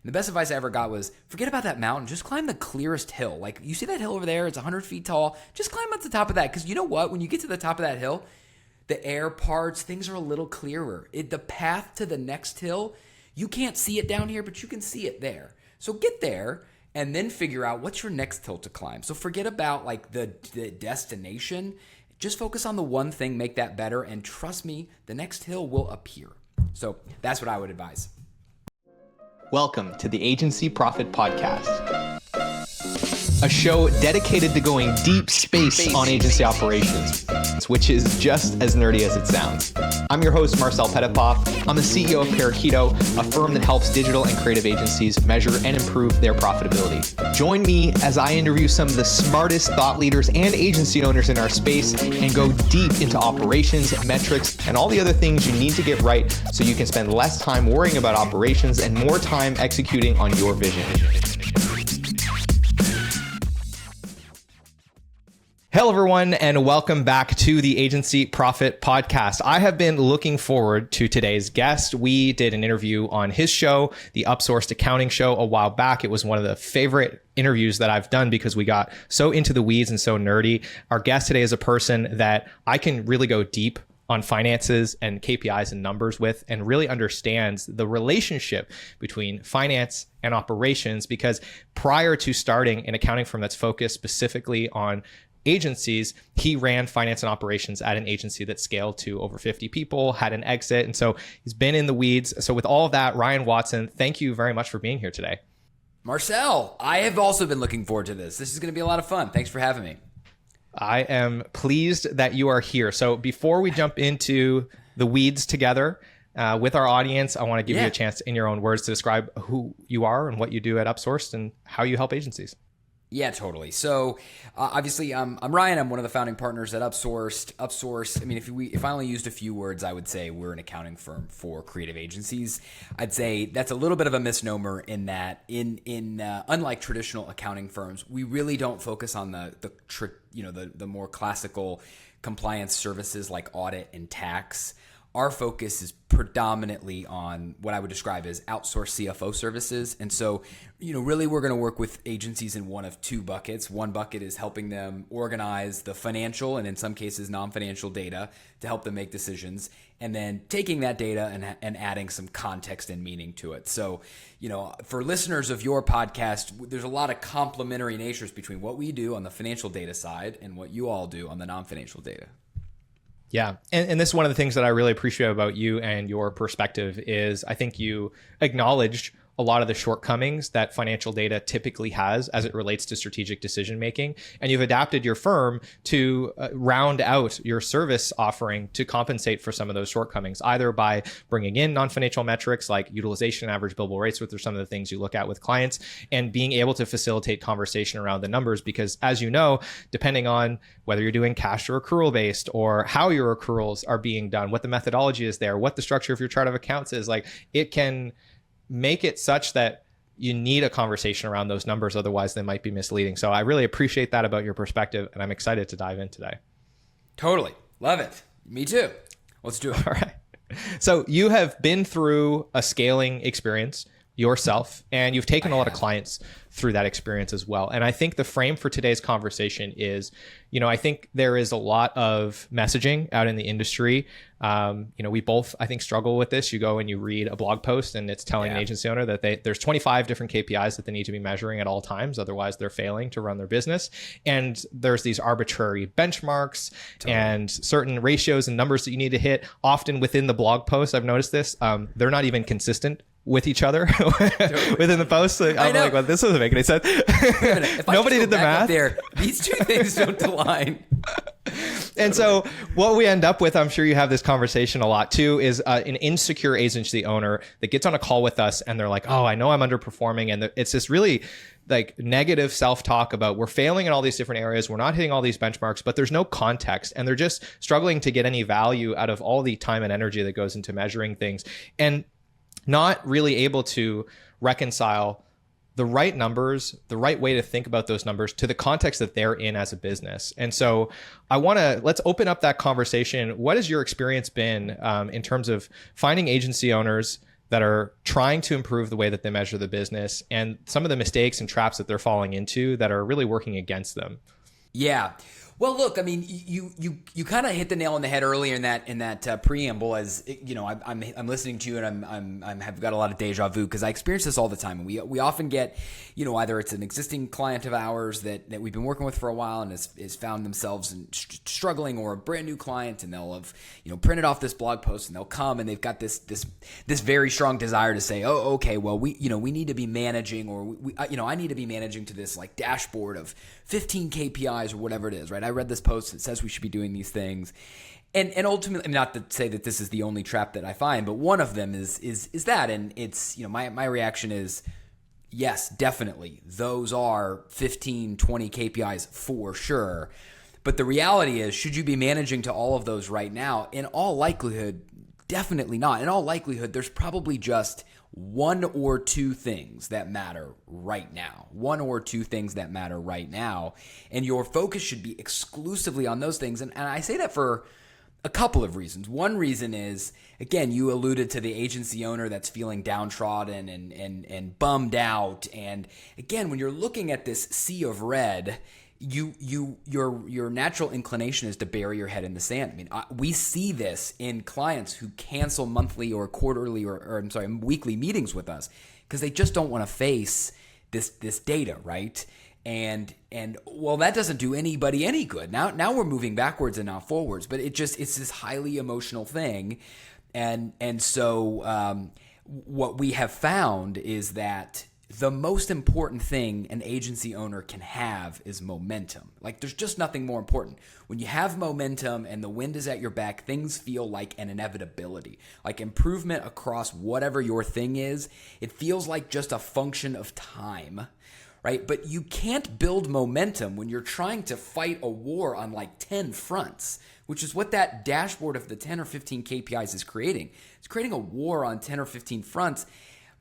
And the best advice I ever got was, forget about that mountain. Just climb the clearest hill. Like, you see that hill over there? It's 100 feet tall. Just climb up to the top of that. Because you know what? When you get to the top of that hill, the air parts, things are a little clearer. The path to the next hill, you can't see it down here, but you can see it there. So get there and then figure out what's your next hill to climb. So forget about like the destination. Just focus on the one thing, make that better, and trust me, the next hill will appear. So that's what I would advise. Welcome to the Agency Profit Podcast, a show dedicated to going deep space on agency operations, which is just as nerdy as it sounds. I'm your host, Marcel. I'm the CEO of Parakeeto, a firm that helps digital and creative agencies measure and improve their profitability. Join me as I interview some of the smartest thought leaders and agency owners in our space and go deep into operations, metrics, and all the other things you need to get right so you can spend less time worrying about operations and more time executing on your vision. Hello, everyone, and welcome back to the Agency Profit Podcast. I have been looking forward to today's guest. We did an interview on his show, the Upsourced Accounting Show, a while back. It was one of the favorite interviews that I've done because we got so into the weeds and so nerdy. Our guest today is a person that I can really go deep on finances and KPIs and numbers with, and really understands the relationship between finance and operations, because prior to starting an accounting firm that's focused specifically on agencies, he ran finance and operations at an agency that scaled to over 50 people, had an exit. And so he's been in the weeds. So with all of that, Ryan Watson, thank you very much for being here today. Marcel, I have also been looking forward to this. This is going to be a lot of fun. Thanks for having me. I am pleased that you are here. So before we jump into the weeds together with our audience, I want to give you a chance in your own words to describe who you are and what you do at Upsourced and how you help agencies. Yeah, totally. So obviously, I'm Ryan. I'm one of the founding partners at Upsourced. Upsourced, I mean, if I only used a few words, I would say we're an accounting firm for creative agencies. I'd say that's a little bit of a misnomer in that unlike traditional accounting firms, we really don't focus on the more classical compliance services like audit and tax. Our focus is predominantly on what I would describe as outsourced CFO services. And so, really we're going to work with agencies in one of two buckets. One bucket is helping them organize the financial and in some cases non-financial data to help them make decisions, and then taking that data and adding some context and meaning to it. So, for listeners of your podcast, there's a lot of complementary natures between what we do on the financial data side and what you all do on the non-financial data. Yeah. And this is one of the things that I really appreciate about you and your perspective is I think you acknowledged a lot of the shortcomings that financial data typically has as it relates to strategic decision making. And you've adapted your firm to round out your service offering to compensate for some of those shortcomings, either by bringing in non-financial metrics like utilization and average billable rates, which are some of the things you look at with clients, and being able to facilitate conversation around the numbers. Because as you know, depending on whether you're doing cash or accrual based, or how your accruals are being done, what the methodology is there, what the structure of your chart of accounts is, like, it can make it such that you need a conversation around those numbers. Otherwise, they might be misleading. So I really appreciate that about your perspective, and I'm excited to dive in today. Totally. Love it. Me too. Let's do it. All right. So you have been through a scaling experience yourself, and you've taken a lot of clients through that experience as well. And I think the frame for today's conversation is, I think there is a lot of messaging out in the industry. We both, I think, struggle with this. You go and you read a blog post and it's telling an agency owner that there's 25 different KPIs that they need to be measuring at all times. Otherwise, they're failing to run their business. And there's these arbitrary benchmarks and certain ratios and numbers that you need to hit. Often within the blog post, I've noticed this, they're not even consistent with each other within the post. So I'm like, well, this doesn't make any sense. Nobody did the math. These two things don't align. And so what we end up with, I'm sure you have this conversation a lot too, is an insecure agency owner that gets on a call with us and they're like, oh, I know I'm underperforming. And it's this really like negative self-talk about we're failing in all these different areas. We're not hitting all these benchmarks, but there's no context. And they're just struggling to get any value out of all the time and energy that goes into measuring things, and not really able to reconcile the right numbers, the right way to think about those numbers to the context that they're in as a business. And so let's open up that conversation. What has your experience been in terms of finding agency owners that are trying to improve the way that they measure the business and some of the mistakes and traps that they're falling into that are really working against them. Yeah. Well, look, I mean, you kind of hit the nail on the head earlier in that preamble. As you know, I'm listening to you, and I'm have got a lot of deja vu because I experience this all the time. And we often get, you know, either it's an existing client of ours that we've been working with for a while and has found themselves struggling, or a brand new client, and they'll have, you know, printed off this blog post and they'll come and they've got this very strong desire to say, oh, okay, well, we need to be managing, or I need to be managing to this like dashboard of 15 KPIs or whatever it is, right? I read this post that says we should be doing these things. And ultimately, not to say that this is the only trap that I find, but one of them is that. And it's, you know, my reaction is, yes, definitely. Those are 15, 20 KPIs for sure. But the reality is, should you be managing to all of those right now? In all likelihood, definitely not. In all likelihood, there's probably just one or two things that matter right now. One or two things that matter right now. And your focus should be exclusively on those things. And I say that for a couple of reasons. One reason is, again, you alluded to the agency owner that's feeling downtrodden and bummed out. And again, when you're looking at this sea of red, your natural inclination is to bury your head in the sand. I mean, we see this in clients who cancel monthly or quarterly or weekly meetings with us because they just don't want to face this data, right? And well, that doesn't do anybody any good. Now we're moving backwards and not forwards, but it's this highly emotional thing, and so what we have found is that the most important thing an agency owner can have is momentum. Like, there's just nothing more important. When you have momentum and the wind is at your back, things feel like an inevitability. Like improvement across whatever your thing is, it feels like just a function of time, right? But you can't build momentum when you're trying to fight a war on like 10 fronts, which is what that dashboard of the 10 or 15 KPIs is creating. It's creating a war on 10 or 15 fronts.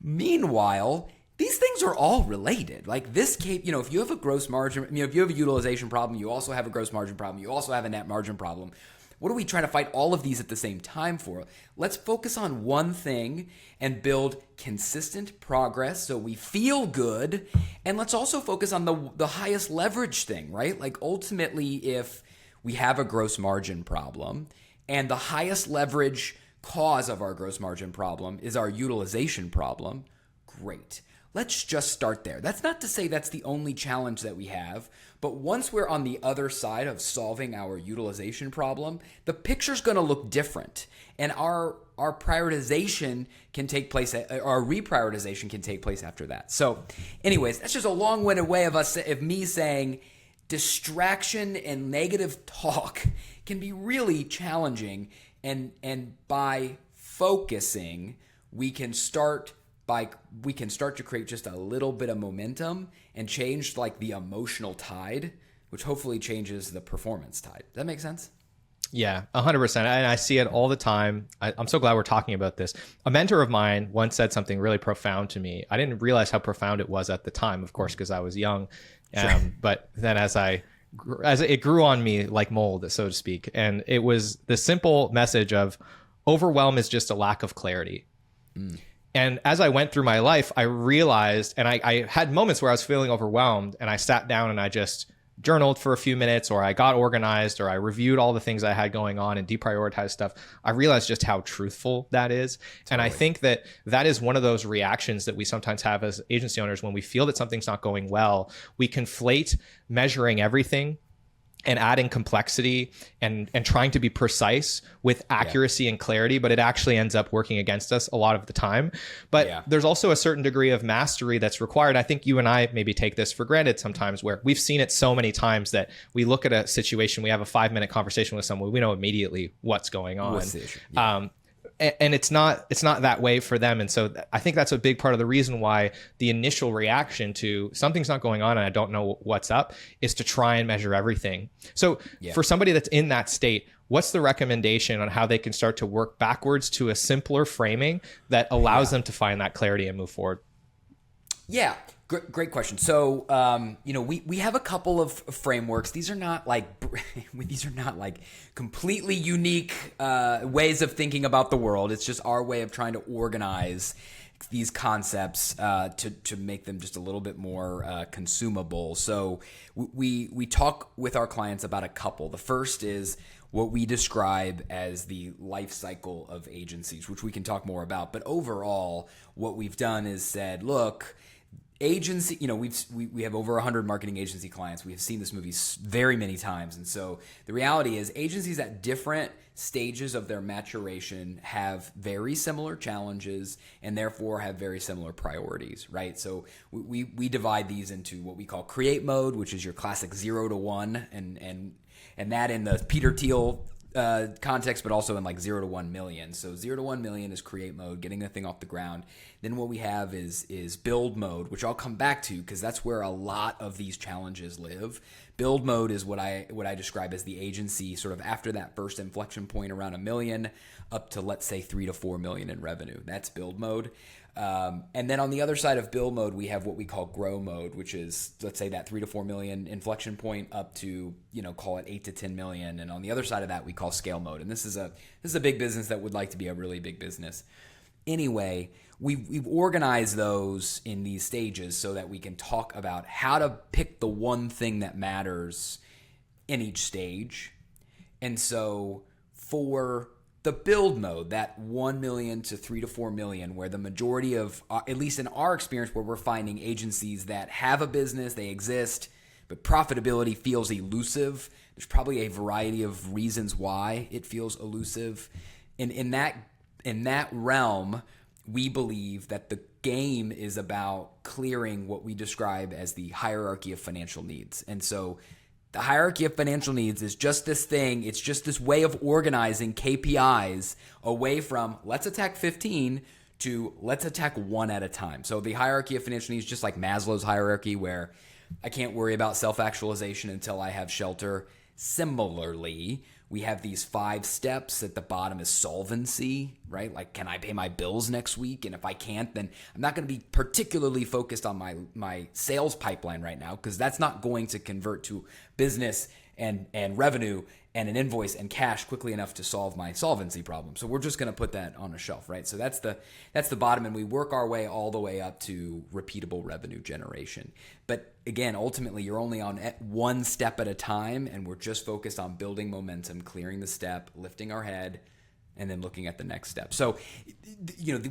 Meanwhile, these things are all related. Like this, if you have a gross margin, if you have a utilization problem, you also have a gross margin problem. You also have a net margin problem. What are we trying to fight all of these at the same time for? Let's focus on one thing and build consistent progress so we feel good. And let's also focus on the highest leverage thing, right? Like ultimately, if we have a gross margin problem and the highest leverage cause of our gross margin problem is our utilization problem, great. Let's just start there. That's not to say that's the only challenge that we have, but once we're on the other side of solving our utilization problem, the picture's going to look different, and our prioritization can take place, our reprioritization can take place after that. So anyways, that's just a long-winded way of me saying distraction and negative talk can be really challenging, and by focusing, we can start to create just a little bit of momentum and change like the emotional tide, which hopefully changes the performance tide. Does that make sense? Yeah, 100%. And I see it all the time. I'm so glad we're talking about this. A mentor of mine once said something really profound to me. I didn't realize how profound it was at the time, of course, because I was young. Sure. But then as it grew on me like mold, so to speak. And it was the simple message of overwhelm is just a lack of clarity. Mm. And as I went through my life, I realized, and I had moments where I was feeling overwhelmed, and I sat down and I just journaled for a few minutes, or I got organized, or I reviewed all the things I had going on and deprioritized stuff. I realized just how truthful that is. Totally. And I think that is one of those reactions that we sometimes have as agency owners when we feel that something's not going well. We conflate measuring everything and adding complexity and trying to be precise with accuracy and clarity, but it actually ends up working against us a lot of the time. But there's also a certain degree of mastery that's required. I think you and I maybe take this for granted sometimes, where we've seen it so many times that we look at a situation, we have a 5-minute conversation with someone, we know immediately what's going on. What's the issue? Yeah. And it's not that way for them. And so I think that's a big part of the reason why the initial reaction to something's not going on and I don't know what's up is to try and measure everything. So for somebody that's in that state, what's the recommendation on how they can start to work backwards to a simpler framing that allows them to find that clarity and move forward? Yeah, great question. So, we have a couple of frameworks. These are not like completely unique ways of thinking about the world. It's just our way of trying to organize these concepts to make them just a little bit more consumable. So we talk with our clients about a couple. The first is what we describe as the life cycle of agencies, which we can talk more about. But overall, what we've done is said, look, agency, we have over 100 marketing agency clients. We have seen this movie very many times. And so the reality is agencies at different stages of their maturation have very similar challenges and therefore have very similar priorities, right? So we divide these into what we call create mode, which is your classic 0 to 1, and that in the Peter Thiel context, but also in like 0 to 1 million. So 0 to 1 million is create mode, getting the thing off the ground. Then what we have is build mode, which I'll come back to because that's where a lot of these challenges live. Build mode is what I describe as the agency sort of after that first inflection point around $1 million up to, let's say, 3 to 4 million in revenue. That's build mode. And then on the other side of build mode, we have what we call grow mode, which is, let's say, that 3 to 4 million inflection point up to, call it 8 to 10 million. And on the other side of that, we call scale mode. And this is a big business that would like to be a really big business. Anyway, we've organized those in these stages so that we can talk about how to pick the one thing that matters in each stage. And so for the build mode, that 1 million to 3 to 4 million, where the majority of, at least in our experience, where we're finding agencies that have a business, they exist, but profitability feels elusive. There's probably a variety of reasons why it feels elusive. And in that realm, we believe that the game is about clearing what we describe as the hierarchy of financial needs. And so the hierarchy of financial needs is just this thing. It's just this way of organizing KPIs away from let's attack 15 to let's attack one at a time. So the hierarchy of financial needs is just like Maslow's hierarchy, where I can't worry about self-actualization until I have shelter. Similarly, we have these 5 steps. At the bottom is solvency, right? Like, can I pay my bills next week? And if I can't, then I'm not going to be particularly focused on my sales pipeline right now, because that's not going to convert to business and revenue and an invoice and cash quickly enough to solve my solvency problem. So we're just going to put that on a shelf, right? So that's the bottom, and we work our way all the way up to repeatable revenue generation. But again, ultimately, you're only on one step at a time, and we're just focused on building momentum, clearing the step, lifting our head, and then looking at the next step. So,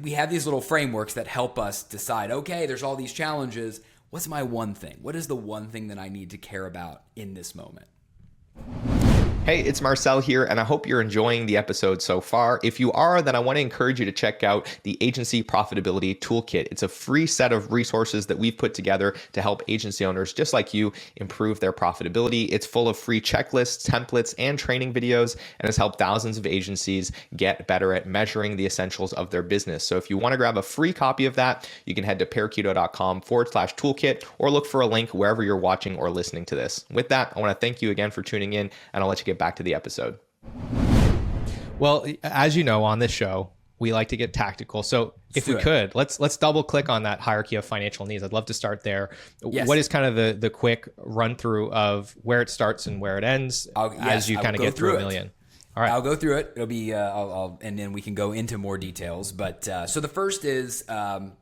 we have these little frameworks that help us decide, okay, there's all these challenges. What's my one thing? What is the one thing that I need to care about in this moment? Hey, it's Marcel here, and I hope you're enjoying the episode so far. If you are, then I want to encourage you to check out the Agency Profitability Toolkit. It's a free set of resources that we've put together to help agency owners just like you improve their profitability. It's full of free checklists, templates, and training videos, and has helped thousands of agencies get better at measuring the essentials of their business. So if you want to grab a free copy of that, you can head to parakeeto.com/toolkit or look for a link wherever you're watching or listening to this. With that, I want to thank you again for tuning in, and I'll let you get back to the episode. Well, as you know, on this show, we like to get tactical. So if we could, let's double click on that hierarchy of financial needs. I'd love to start there. Yes. What is kind of the quick run through of where it starts and where it ends as you kind of get through $1 million? All right. I'll go through it. It'll be, and then we can go into more details. But so the first is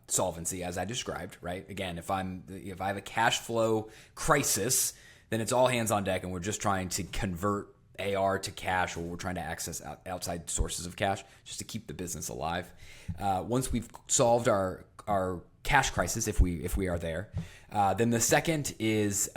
solvency, as I described, right? Again, if I have a cash flow crisis, then it's all hands on deck, and we're just trying to convert AR to cash, or we're trying to access outside sources of cash just to keep the business alive. Once we've solved our cash crisis, if we are there, then the second is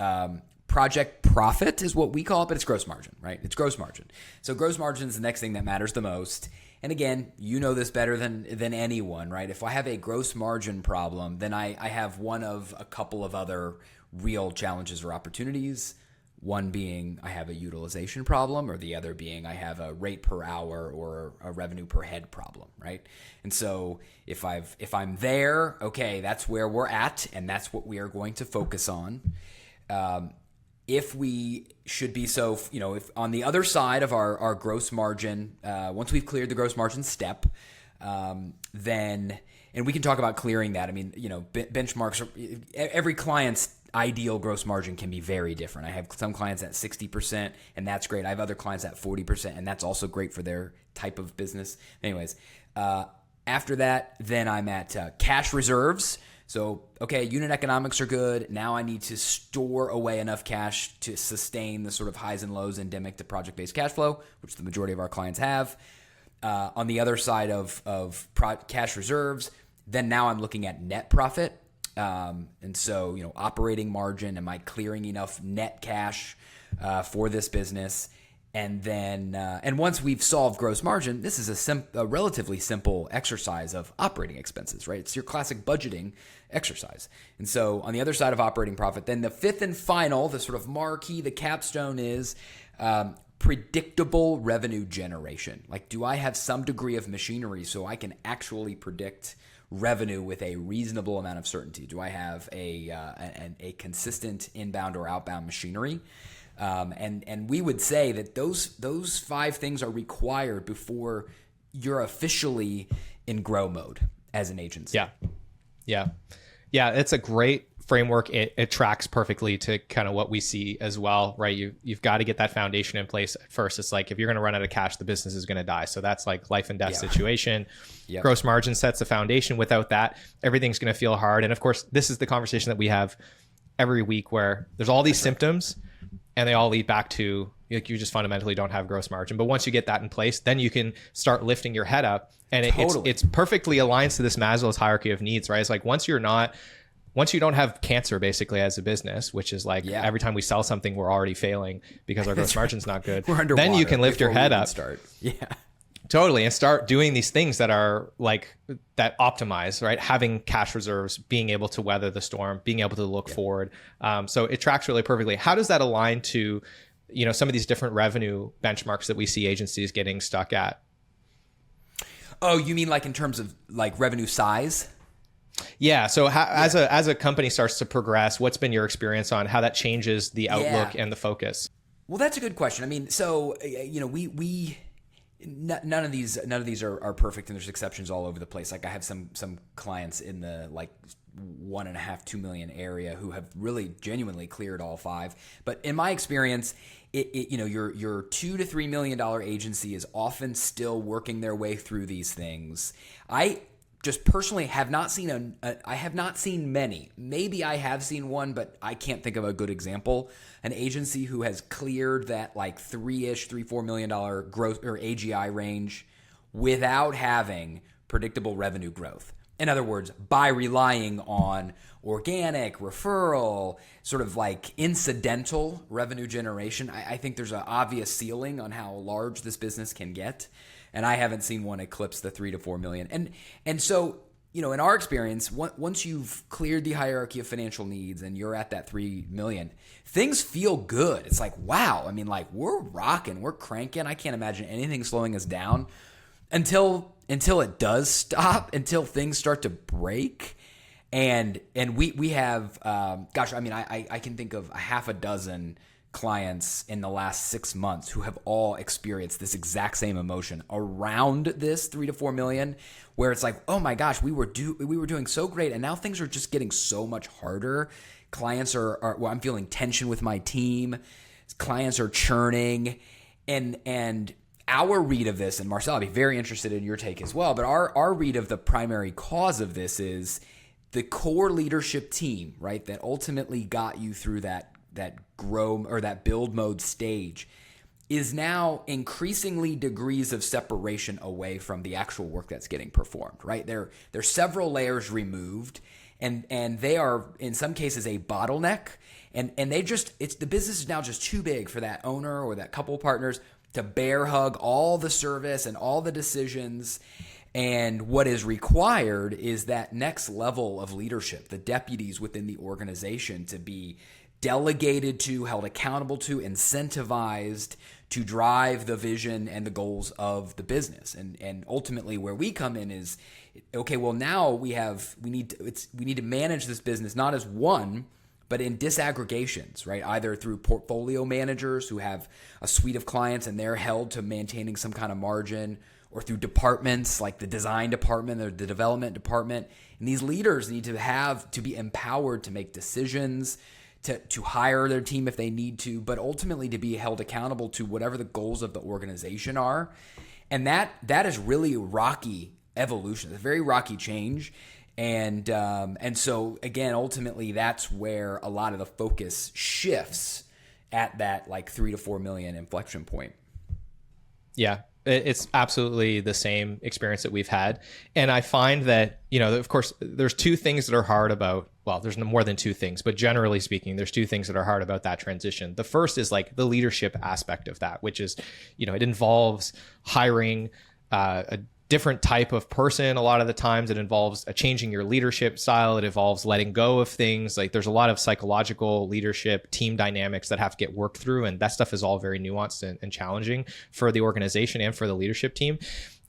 project profit is what we call it, but it's gross margin, right? It's gross margin. So gross margin is the next thing that matters the most. And again, you know this better than anyone, right? If I have a gross margin problem, then I have one of a couple of other real challenges or opportunities. One being I have a utilization problem, or the other being I have a rate per hour or a revenue per head problem, right? And so if I'm there, okay, that's where we're at, and that's what we are going to focus on. If we should be if on the other side of our gross margin, once we've cleared the gross margin step, then we can talk about clearing that. I mean, benchmarks are, every client's ideal gross margin can be very different. I have some clients at 60%, and that's great. I have other clients at 40%, and that's also great for their type of business. Anyways, after that, then I'm at cash reserves. So, okay, unit economics are good. Now I need to store away enough cash to sustain the sort of highs and lows endemic to project-based cash flow, which the majority of our clients have. On the other side of cash reserves, then now I'm looking at net profit. And so, operating margin, am I clearing enough net cash for this business? And then, and once we've solved gross margin, this is a relatively simple exercise of operating expenses, right? It's your classic budgeting exercise. And so on the other side of operating profit, then the fifth and final, the sort of marquee, the capstone is predictable revenue generation. Like, do I have some degree of machinery so I can actually predict revenue with a reasonable amount of certainty? Do I have a consistent inbound or outbound machinery? And we would say that those five things are required before you're officially in grow mode as an agency. Yeah. It's a great framework. It tracks perfectly to kind of what we see as well, right? You've got to get that foundation in place first. It's like, if you're going to run out of cash, the business is going to die. So that's like life and death situation. Yep. Gross margin sets the foundation. Without that, everything's going to feel hard. And of course, this is the conversation that we have every week, where there's all these symptoms, and they all lead back to, like, you just fundamentally don't have gross margin. But once you get that in place, then you can start lifting your head up. And it's perfectly aligns to this Maslow's hierarchy of needs, right? It's like, once you don't have cancer basically as a business, which is like every time we sell something, we're already failing because our gross margin's not good. We're underwater. Then you can lift your head up. Yeah. Totally. And start doing these things that are like, that optimize, right? Having cash reserves, being able to weather the storm, being able to look forward. So it tracks really perfectly. How does that align to, some of these different revenue benchmarks that we see agencies getting stuck at? Oh, you mean like in terms of like revenue size? Yeah. So as a company starts to progress, what's been your experience on how that changes the outlook and the focus? Well, that's a good question. I mean, so, none of these are perfect, and there's exceptions all over the place. Like, I have some clients in the like 1.5-2 million area who have really genuinely cleared all five. But in my experience, your $2 to $3 million agency is often still working their way through these things. I just personally have not seen I have not seen many. Maybe I have seen one, but I can't think of a good example. An agency who has cleared that like $3-4 million growth or AGI range without having predictable revenue growth. In other words, by relying on organic, referral, sort of like incidental revenue generation, I think there's an obvious ceiling on how large this business can get. And I haven't seen one eclipse the 3 to 4 million. And so, in our experience, once you've cleared the hierarchy of financial needs and you're at that 3 million, things feel good. It's like, wow. I mean, like, we're rocking, we're cranking. I can't imagine anything slowing us down until it does stop, until things start to break. And we have, I can think of a half a dozen clients in the last 6 months who have all experienced this exact same emotion around this 3 to 4 million, where it's like, oh my gosh, we were doing so great, and now things are just getting so much harder. Clients I'm feeling tension with my team. Clients are churning, and our read of this, and Marcel, I'd be very interested in your take as well, but our read of the primary cause of this is the core leadership team, right, that ultimately got you through that grow or that build mode stage is now increasingly degrees of separation away from the actual work that's getting performed, right? There's several layers removed, and they are in some cases a bottleneck, and the business is now just too big for that owner or that couple partners to bear hug all the service and all the decisions. And what is required is that next level of leadership, the deputies within the organization, to be delegated to, held accountable to, incentivized to drive the vision and the goals of the business. And ultimately where we come in is, okay, well now we need to manage this business not as one, but in disaggregations, right? Either through portfolio managers who have a suite of clients and they're held to maintaining some kind of margin, or through departments like the design department or the development department. And these leaders need to be empowered to make decisions, to hire their team if they need to, but ultimately to be held accountable to whatever the goals of the organization are. And that is really rocky evolution. It's a very rocky change. And so again, ultimately that's where a lot of the focus shifts at that like 3 to 4 million inflection point. Yeah, it's absolutely the same experience that we've had. And I find that, of course, there's two things that are hard about, well, there's more than two things, but generally speaking, there's two things that are hard about that transition. The first is like the leadership aspect of that, which is, it involves hiring a different type of person. A lot of the times it involves changing your leadership style. It involves letting go of things. Like there's a lot of psychological leadership team dynamics that have to get worked through. And that stuff is all very nuanced and challenging for the organization and for the leadership team.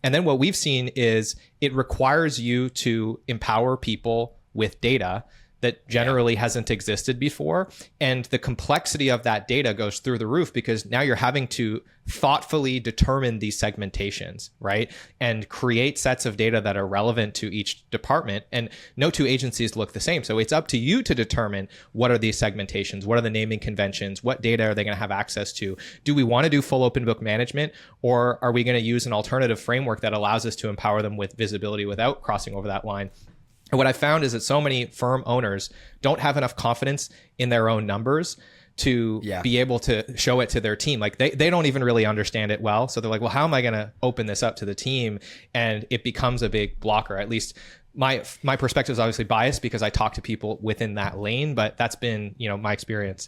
And then what we've seen is it requires you to empower people with data that generally hasn't existed before. And the complexity of that data goes through the roof because now you're having to thoughtfully determine these segmentations, right? And create sets of data that are relevant to each department. And no two agencies look the same. So it's up to you to determine what are these segmentations? What are the naming conventions? What data are they going to have access to? Do we want to do full open book management? Or are we going to use an alternative framework that allows us to empower them with visibility without crossing over that line? And what I found is that so many firm owners don't have enough confidence in their own numbers to be able to show it to their team. Like they don't even really understand it well. So they're like, well, how am I going to open this up to the team? And it becomes a big blocker. At least my perspective is obviously biased because I talk to people within that lane, but that's been, my experience.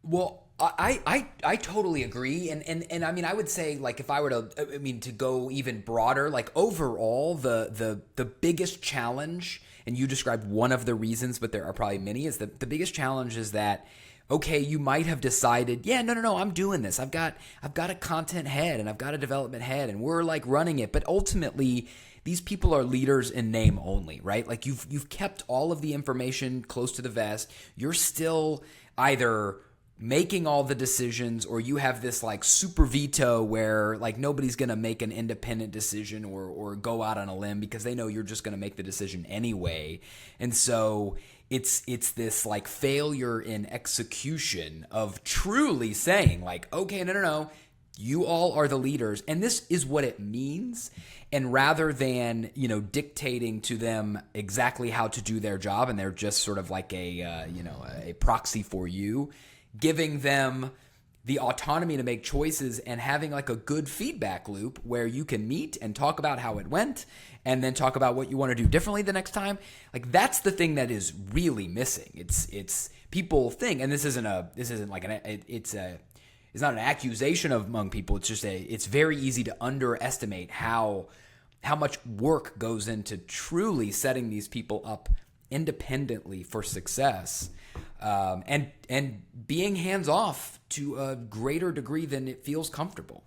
Well, I totally agree. And I mean, I would say like if I were to go even broader, like overall, the biggest challenge, and you described one of the reasons, but there are probably many, is that the biggest challenge is that, okay, you might have decided, no, I'm doing this. I've got a content head and I've got a development head and we're like running it. But ultimately, these people are leaders in name only, right? Like you've kept all of the information close to the vest. You're still either making all the decisions, or you have this like super veto where like nobody's going to make an independent decision or go out on a limb because they know you're just going to make the decision anyway. And so it's this like failure in execution of truly saying like, okay, no, you all are the leaders and this is what it means. And rather than, dictating to them exactly how to do their job, and they're just sort of like a proxy for you, giving them the autonomy to make choices and having like a good feedback loop where you can meet and talk about how it went and then talk about what you want to do differently the next time. Like that's the thing that is really missing. It's people think, and it's not an accusation among people. It's just it's very easy to underestimate how much work goes into truly setting these people up independently for success. And being hands off to a greater degree than it feels comfortable.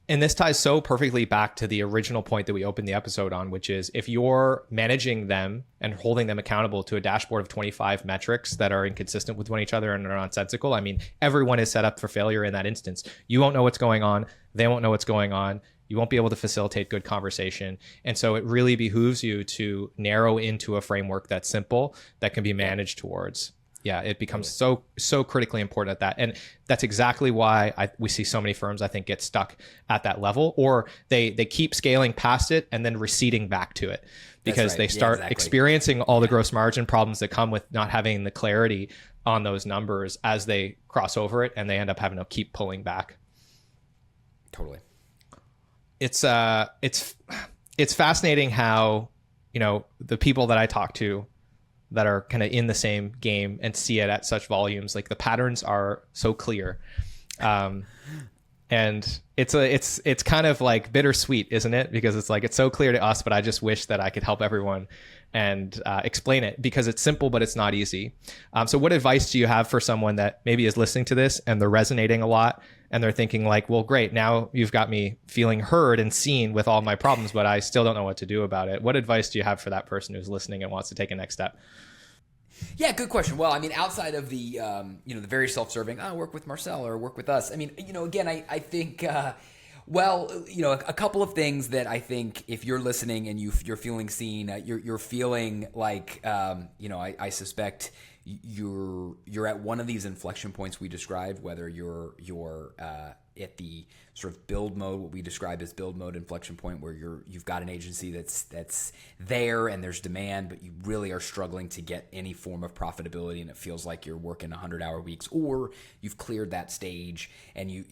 And this ties so perfectly back to the original point that we opened the episode on, which is if you're managing them and holding them accountable to a dashboard of 25 metrics that are inconsistent with one each other and are nonsensical, I mean, everyone is set up for failure in that instance. You won't know what's going on. They won't know what's going on. You won't be able to facilitate good conversation. And so it really behooves you to narrow into a framework that's simple, that can be managed towards. Yeah, it becomes so critically important at that. And that's exactly why we see so many firms, I think, get stuck at that level, or they keep scaling past it and then receding back to it because they start experiencing all the gross margin problems that come with not having the clarity on those numbers as they cross over it, and they end up having to keep pulling back. Totally. It's fascinating how, the people that I talk to that are kind of in the same game and see it at such volumes, like the patterns are so clear. And it's kind of like bittersweet, isn't it? Because it's like, it's so clear to us, but I just wish that I could help everyone and explain it, because it's simple, but it's not easy. So what advice do you have for someone that maybe is listening to this and they're resonating a lot and they're thinking like, well, great, now you've got me feeling heard and seen with all my problems, but I still don't know what to do about it. What advice do you have for that person who's listening and wants to take a next step? Yeah, good question. Well, I mean, outside of the, the very self-serving, work with Marcel or work with us. I mean, again, I think Well, a couple of things that I think if you're listening and you're feeling seen, you're feeling like, I suspect you're at one of these inflection points we described, whether you're at the sort of build mode, what we describe as build mode inflection point, where you've got an agency that's there and there's demand, but you really are struggling to get any form of profitability, and it feels like you're working 100-hour weeks, or you've cleared that stage and you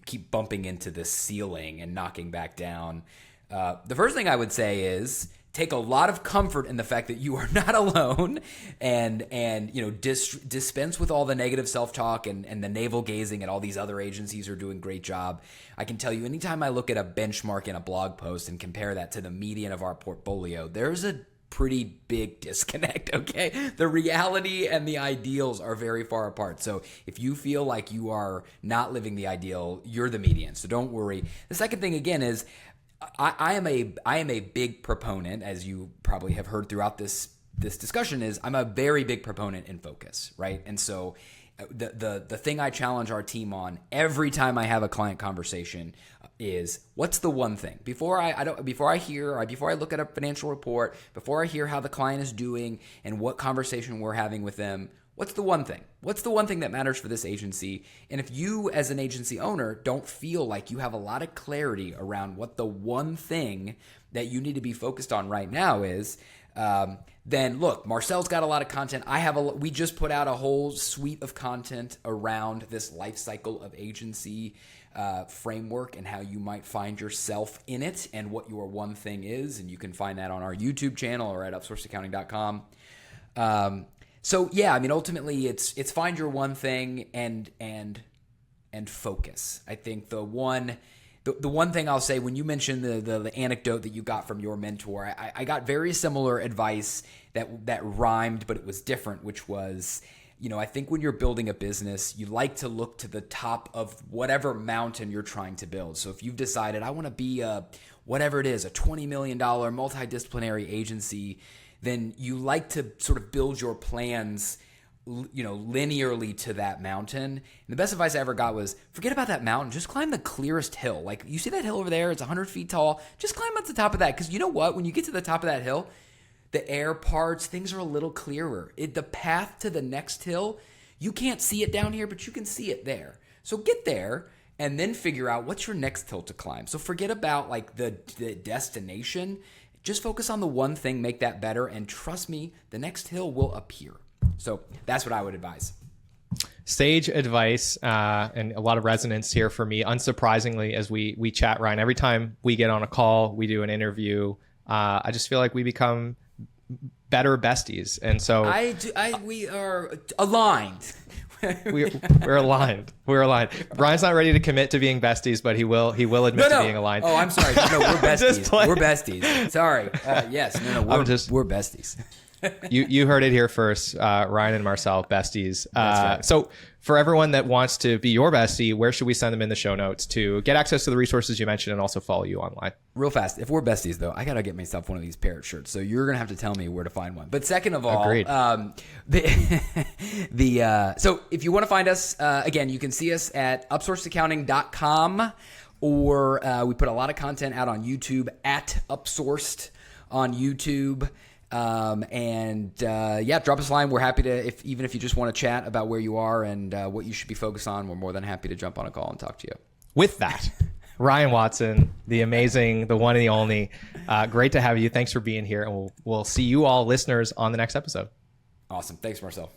keep bumping into this ceiling and knocking back down. The first thing I would say is take a lot of comfort in the fact that you are not alone, and dispense with all the negative self-talk and the navel gazing at all these other agencies who are doing a great job. I can tell you, anytime I look at a benchmark in a blog post and compare that to the median of our portfolio, there's a pretty big disconnect, okay? The reality and the ideals are very far apart. So if you feel like you are not living the ideal, you're the median. So don't worry. The second thing, again, is I am a big proponent, as you probably have heard throughout this discussion, is I'm a very big proponent in focus, right? And so the thing I challenge our team on every time I have a client conversation is, what's the one thing before I look at a financial report, before I hear how the client is doing and what conversation we're having with them, what's the one thing? What's the one thing that matters for this agency? And if you as an agency owner don't feel like you have a lot of clarity around what the one thing that you need to be focused on right now is, then look, Marcel's got a lot of content. We just put out a whole suite of content around this life cycle of agency framework and how you might find yourself in it and what your one thing is. And you can find that on our YouTube channel or at upsourcedaccounting.com. So yeah, I mean, ultimately it's find your one thing and focus. I think the one thing I'll say, when you mentioned the anecdote that you got from your mentor, I got very similar advice that rhymed, but it was different, which was, I think when you're building a business, you like to look to the top of whatever mountain you're trying to build. So if you've decided, I want to be whatever it is, a $20 million multidisciplinary agency, then you like to sort of build your plans, linearly to that mountain. And the best advice I ever got was, forget about that mountain. Just climb the clearest hill. Like, you see that hill over there? It's 100 feet tall. Just climb up to the top of that. Because you know what? When you get to the top of that hill, the air parts, things are a little clearer. The path to the next hill, you can't see it down here, but you can see it there. So get there and then figure out what's your next hill to climb. So forget about like the destination. Just focus on the one thing, make that better, and trust me, the next hill will appear. So that's what I would advise. Sage advice, and a lot of resonance here for me. Unsurprisingly, as we chat, Ryan, every time we get on a call, we do an interview, I just feel like we become better besties. And so we are aligned. We're aligned. We're aligned. Brian's not ready to commit to being besties, but he will admit to being aligned. Oh, I'm sorry. No, we're besties. We're besties. Sorry. Yes. No. We're besties. You heard it here first. Ryan and Marcel, besties. That's right. So for everyone that wants to be your bestie, where should we send them in the show notes to get access to the resources you mentioned and also follow you online? Real fast. If we're besties, though, I got to get myself one of these parrot shirts. So you're going to have to tell me where to find one. But second of all, agreed. So if you want to find us, again, you can see us at upsourcedaccounting.com, or we put a lot of content out on YouTube at Upsourced on YouTube. Drop us a line. We're happy to, even if you just want to chat about where you are and what you should be focused on, we're more than happy to jump on a call and talk to you. With that, Ryan Watson, the amazing, the one and the only, great to have you. Thanks for being here. And we'll see you all listeners on the next episode. Awesome. Thanks, Marcel.